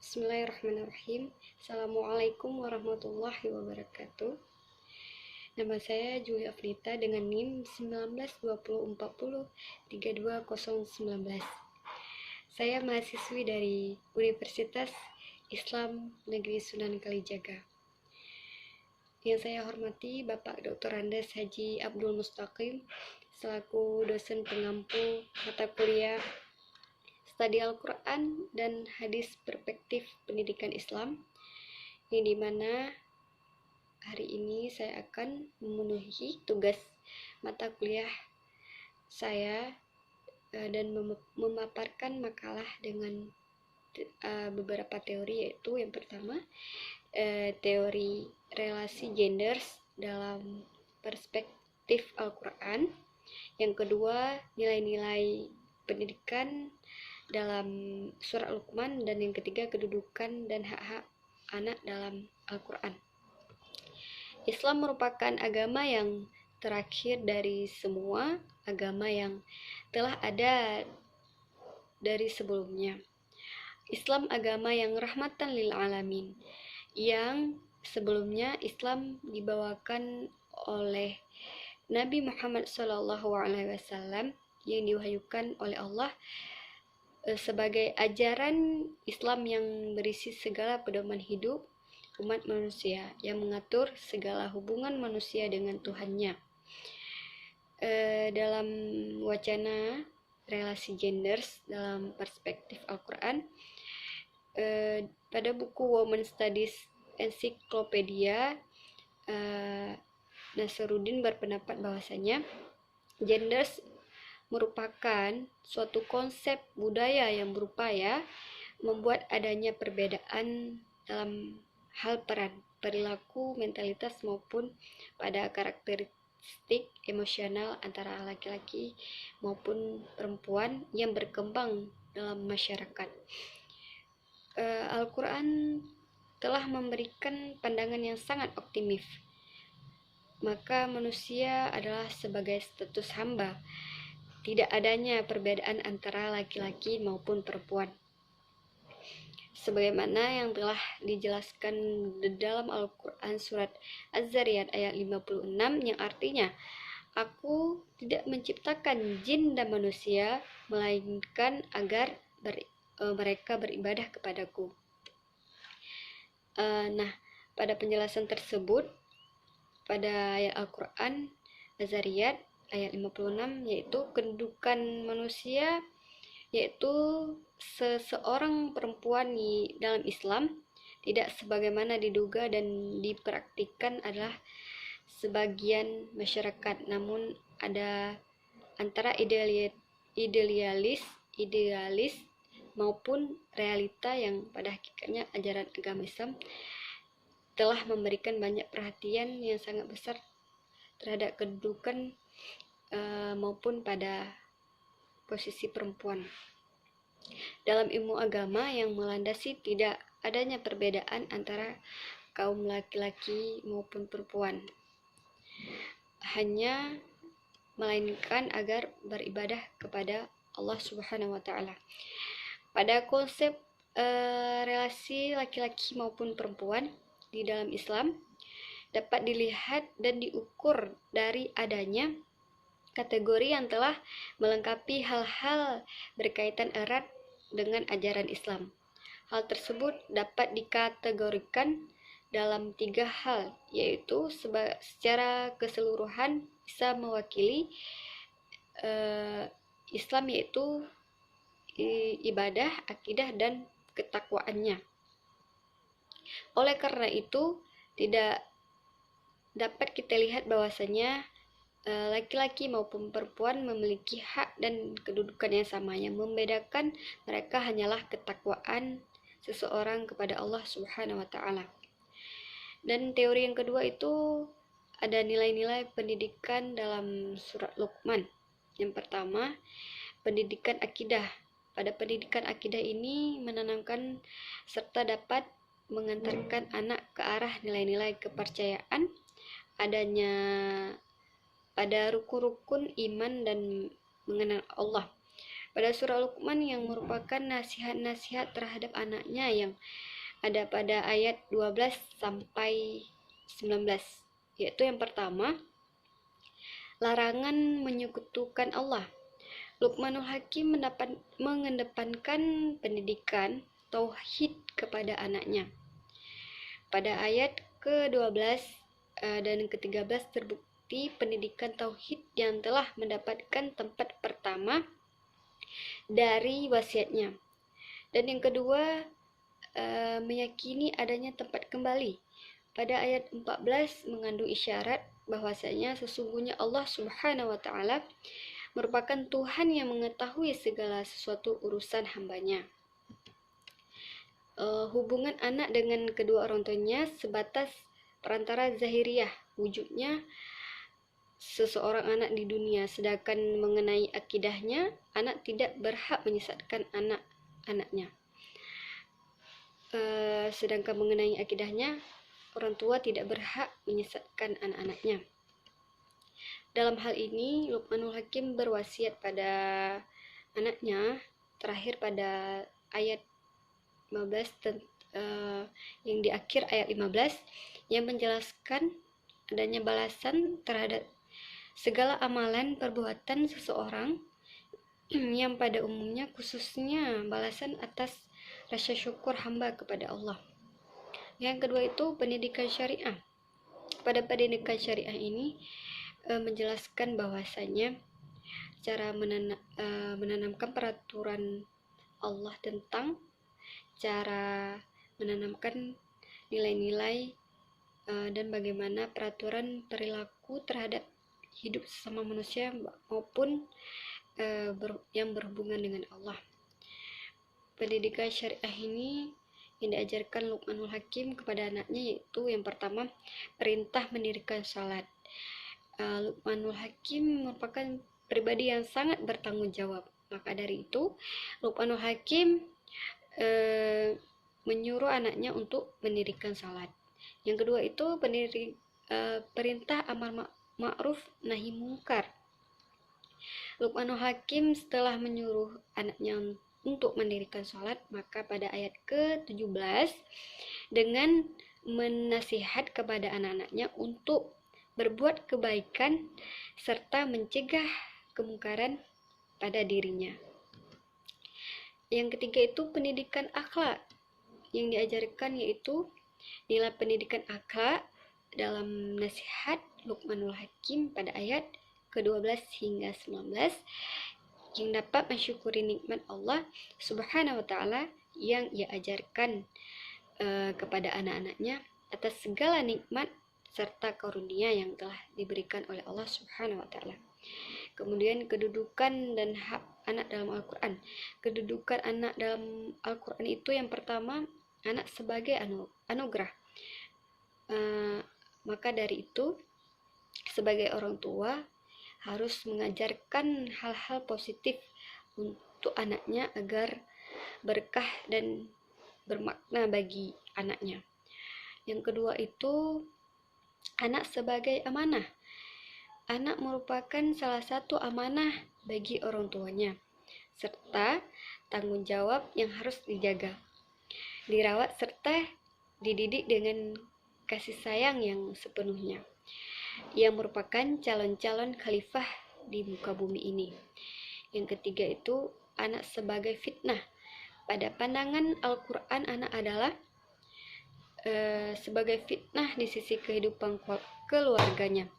Bismillahirrahmanirrahim. Assalamualaikum warahmatullahi wabarakatuh. Nama saya Julia Afrita dengan NIM 1920403219. Saya mahasiswi dari Universitas Islam Negeri Sunan Kalijaga. Yang saya hormati Bapak Dr. Andes Haji Abdul Mustaqim selaku dosen pengampu mata kuliah Studi Al-Quran dan Hadis Perspektif Pendidikan Islam, yang dimana hari ini saya akan memenuhi tugas mata kuliah saya dan memaparkan makalah dengan beberapa teori, yaitu yang pertama teori relasi gender dalam perspektif Al-Quran, yang kedua nilai-nilai pendidikan dalam surah Luqman, dan yang ketiga kedudukan dan hak-hak anak dalam Al-Quran. Islam merupakan agama yang terakhir dari semua agama yang telah ada dari sebelumnya. Islam agama yang rahmatan lil alamin, yang sebelumnya Islam dibawakan oleh Nabi Muhammad SAW yang diwahyukan oleh Allah sebagai ajaran Islam yang berisi segala pedoman hidup umat manusia, yang mengatur segala hubungan manusia dengan Tuhannya. Dalam wacana relasi gender dalam perspektif Al-Quran, pada buku Women Studies Encyclopedia, Nasruddin berpendapat bahwasanya gender merupakan suatu konsep budaya yang berupaya membuat adanya perbedaan dalam hal peran, perilaku, mentalitas maupun pada karakteristik emosional antara laki-laki maupun perempuan yang berkembang dalam masyarakat. Al-Quran telah memberikan pandangan yang sangat optimis. Maka manusia adalah sebagai status hamba, tidak adanya perbedaan antara laki-laki maupun perempuan, sebagaimana yang telah dijelaskan di dalam Al-Quran surat Az-Zariyat ayat 56, yang artinya, Aku tidak menciptakan jin dan manusia melainkan agar mereka beribadah kepadaku. Nah, pada penjelasan tersebut pada ayat Al-Quran Az-Zariyat ayat 56, yaitu kedudukan manusia, yaitu seseorang perempuan di dalam Islam tidak sebagaimana diduga dan dipraktikkan adalah sebagian masyarakat, namun ada antara idealis maupun realita yang pada hakikatnya ajaran agama Islam telah memberikan banyak perhatian yang sangat besar terhadap kedudukan maupun pada posisi perempuan dalam ilmu agama, yang melandasi tidak adanya perbedaan antara kaum laki-laki maupun perempuan, hanya melainkan agar beribadah kepada Allah Subhanahu wa Ta'ala. Pada konsep relasi laki-laki maupun perempuan di dalam Islam dapat dilihat dan diukur dari adanya kategori yang telah melengkapi hal-hal berkaitan erat dengan ajaran Islam. Hal tersebut dapat dikategorikan dalam 3 hal, yaitu secara keseluruhan bisa mewakili Islam, yaitu ibadah, akidah, dan ketakwaannya. Oleh karena itu, tidak dapat kita lihat bahwasanya laki-laki maupun perempuan memiliki hak dan kedudukan yang sama. Yang membedakan mereka hanyalah ketakwaan seseorang kepada Allah Subhanahu wa Ta'ala. Dan teori yang kedua itu ada nilai-nilai pendidikan dalam surat Luqman. Yang pertama, pendidikan akidah. Pada pendidikan akidah ini menanamkan serta dapat mengantarkan anak ke arah nilai-nilai kepercayaan adanya pada rukun-rukun iman dan mengenal Allah, pada surah Luqman yang merupakan nasihat-nasihat terhadap anaknya yang ada pada ayat 12 sampai 19, yaitu yang pertama, larangan menyekutukan Allah. Luqmanul Hakim mengedepankan pendidikan tauhid kepada anaknya. Pada ayat ke-12 dan ke-13 terbukti pendidikan tauhid yang telah mendapatkan tempat pertama dari wasiatnya. Dan yang kedua, meyakini adanya tempat kembali. Pada ayat 14 mengandung isyarat bahwasanya sesungguhnya Allah Subhanahu wa taala merupakan Tuhan yang mengetahui segala sesuatu urusan hambanya. Hubungan anak dengan kedua orang tuanya sebatas perantara zahiriyah, wujudnya seseorang anak di dunia, sedangkan mengenai akidahnya, anak tidak berhak menyesatkan anak-anaknya. Sedangkan mengenai akidahnya, orang tua tidak berhak menyesatkan anak-anaknya. Dalam hal ini, Luqmanul Hakim berwasiat pada anaknya terakhir pada ayat 15 yang di akhir ayat 15 yang menjelaskan adanya balasan terhadap segala amalan perbuatan seseorang yang pada umumnya khususnya balasan atas rasa syukur hamba kepada Allah. Yang kedua itu pendidikan syariah. Pada pendidikan syariah ini menjelaskan bahwasanya cara menanamkan peraturan Allah tentang cara menanamkan nilai-nilai dan bagaimana peraturan perilaku terhadap hidup sesama manusia maupun yang berhubungan dengan Allah. Pendidikan syariah ini yang diajarkan Luqmanul Hakim kepada anaknya yaitu yang pertama, perintah mendirikan salat. Luqmanul Hakim merupakan pribadi yang sangat bertanggung jawab. Maka dari itu, Luqmanul Hakim menyuruh anaknya untuk mendirikan salat. Yang kedua itu perintah amar ma'ruf nahi mungkar. Luqmanul Hakim setelah menyuruh anaknya untuk mendirikan salat, maka pada ayat ke-17 dengan menasihat kepada anak-anaknya untuk berbuat kebaikan serta mencegah kemungkaran pada dirinya. Yang ketiga itu pendidikan akhlak. Yang diajarkan yaitu nilai pendidikan akhlak dalam nasihat Luqmanul Hakim pada ayat ke-12 hingga 19 yang dapat mensyukuri nikmat Allah Subhanahu wa taala yang ia ajarkan kepada anak-anaknya atas segala nikmat serta karunia yang telah diberikan oleh Allah Subhanahu wa taala. Kemudian kedudukan dan hak anak dalam Al-Qur'an. Kedudukan anak dalam Al-Qur'an itu yang pertama, anak sebagai anugerah. Maka dari itu, sebagai orang tua harus mengajarkan hal-hal positif untuk anaknya agar berkah dan bermakna bagi anaknya. Yang kedua itu anak sebagai amanah. Anak merupakan salah satu amanah bagi orang tuanya, serta tanggung jawab yang harus dijaga, dirawat, serta dididik dengan kasih sayang yang sepenuhnya, yang merupakan calon-calon khalifah di muka bumi ini. Yang ketiga itu anak sebagai fitnah. Pada pandangan Al-Quran, anak adalah sebagai fitnah di sisi kehidupan keluarganya,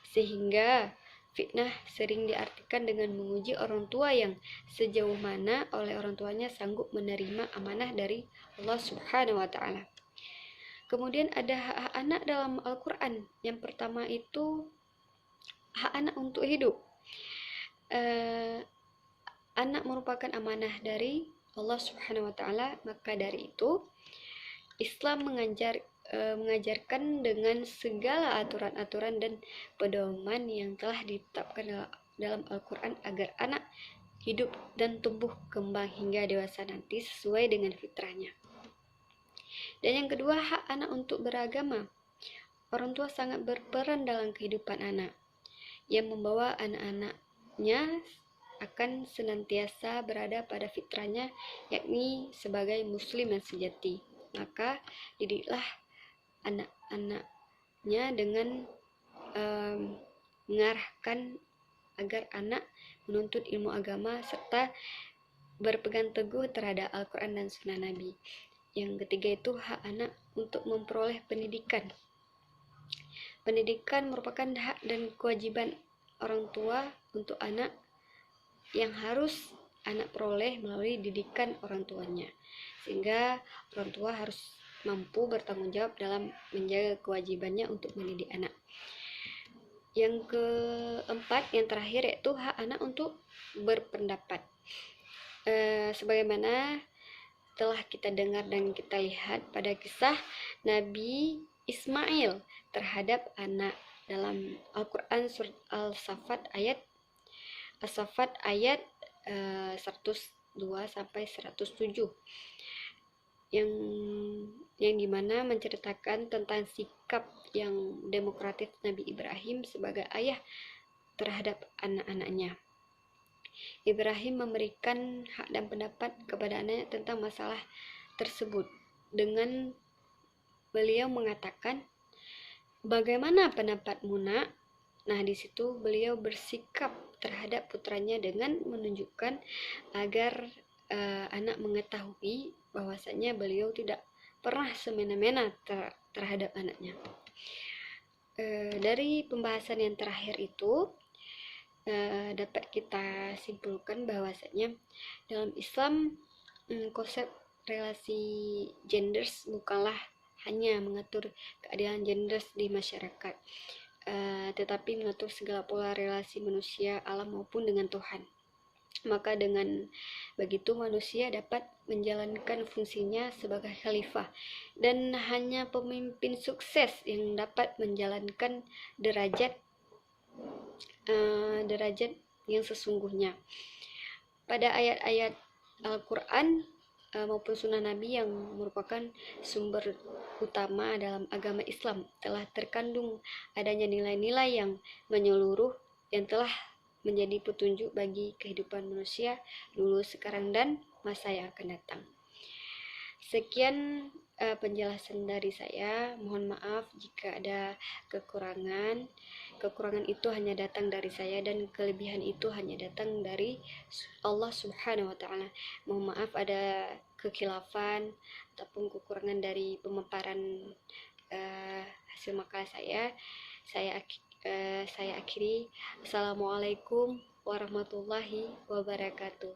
sehingga fitnah sering diartikan dengan menguji orang tua yang sejauh mana oleh orang tuanya sanggup menerima amanah dari Allah Subhanahu wa taala. Kemudian ada hak anak dalam Al-Quran. Yang pertama itu hak anak untuk hidup. Anak merupakan amanah dari Allah Subhanahu wa taala, maka dari itu Islam mengajarkan dengan segala aturan-aturan dan pedoman yang telah ditetapkan dalam Al-Quran agar anak hidup dan tumbuh kembang hingga dewasa nanti sesuai dengan fitrahnya. Dan yang kedua, hak anak untuk beragama. Orang tua sangat berperan dalam kehidupan anak, yang membawa akan senantiasa berada pada fitrahnya, yakni sebagai muslim yang sejati. Maka didiklah anak-anaknya dengan mengarahkan agar anak menuntut ilmu agama serta berpegang teguh terhadap Al-Quran dan Sunnah Nabi. Yang ketiga itu hak anak untuk memperoleh pendidikan. Pendidikan merupakan hak dan kewajiban orang tua untuk anak yang harus anak peroleh melalui didikan orang tuanya. Sehingga orang tua harus mampu bertanggung jawab dalam menjaga kewajibannya untuk mendidik anak. Yang keempat, yang terakhir, yaitu hak anak untuk berpendapat. Sebagaimana telah kita dengar dan kita lihat pada kisah Nabi Ismail terhadap anak dalam Al-Quran surat Al-Saffat ayat 102 sampai 107 yang dimana menceritakan tentang sikap yang demokratis Nabi Ibrahim sebagai ayah terhadap anak-anaknya. Ibrahim memberikan hak dan pendapat kepada anaknya tentang masalah tersebut dengan beliau mengatakan, "Bagaimana pendapatmu, Nak?" Nah, di situ beliau bersikap terhadap putranya dengan menunjukkan agar anak mengetahui bahwasanya beliau tidak pernah semena-mena terhadap anaknya. Dari pembahasan yang terakhir itu dapat kita simpulkan bahwasanya dalam Islam konsep relasi gender bukanlah hanya mengatur keadilan gender di masyarakat, tetapi mengatur segala pola relasi manusia, alam maupun dengan Tuhan. Maka dengan begitu manusia dapat menjalankan fungsinya sebagai khalifah, dan hanya pemimpin sukses yang dapat menjalankan derajat yang sesungguhnya. Pada ayat-ayat Al-Quran maupun Sunnah Nabi yang merupakan sumber utama dalam agama Islam telah terkandung adanya nilai-nilai yang menyeluruh yang telah menjadi petunjuk bagi kehidupan manusia dulu, sekarang, dan masa yang akan datang. Sekian penjelasan dari saya. Mohon maaf jika ada kekurangan. Kekurangan itu hanya datang dari saya dan kelebihan itu hanya datang dari Allah Subhanahu wa Ta'ala. Mohon maaf ada kekhilafan ataupun kekurangan dari pemaparan hasil makalah saya. Saya akhiri. Assalamualaikum warahmatullahi wabarakatuh.